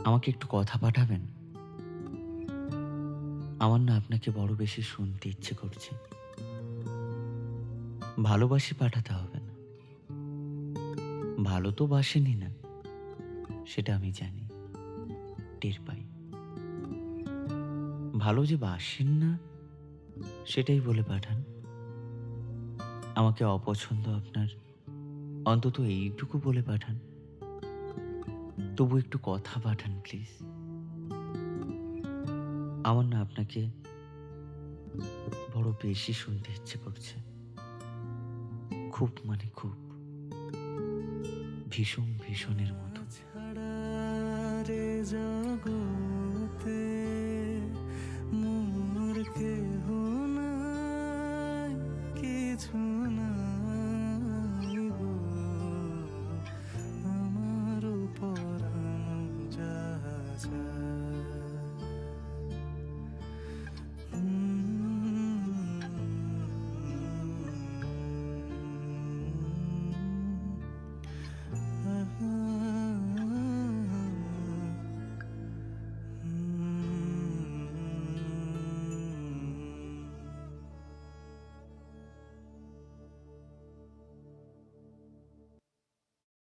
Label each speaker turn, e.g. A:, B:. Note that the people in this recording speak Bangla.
A: আমাকে একটু কথা পাঠাবেন? আমার না আপনাকে বড় বেশি শুনতে ইচ্ছে করছে। ভালোবাসি পাঠাতে হবে না। ভালো তো বাসেনি না, সেটা আমি জানি, টের পাই। ভালো যে বাসেন না, সেটাই বলে পাঠান। আমাকে অপছন্দ আপনার, অন্তত এইটুকু বলে পাঠান। তবু একটু কথা পাঠান প্লিজ। আমার না আপনাকে বড় বেশি শুনতে ইচ্ছে করছে। খুব মানে খুব। ভীষণ ভীষণের মতো।
B: ছাড়া রে জগৎ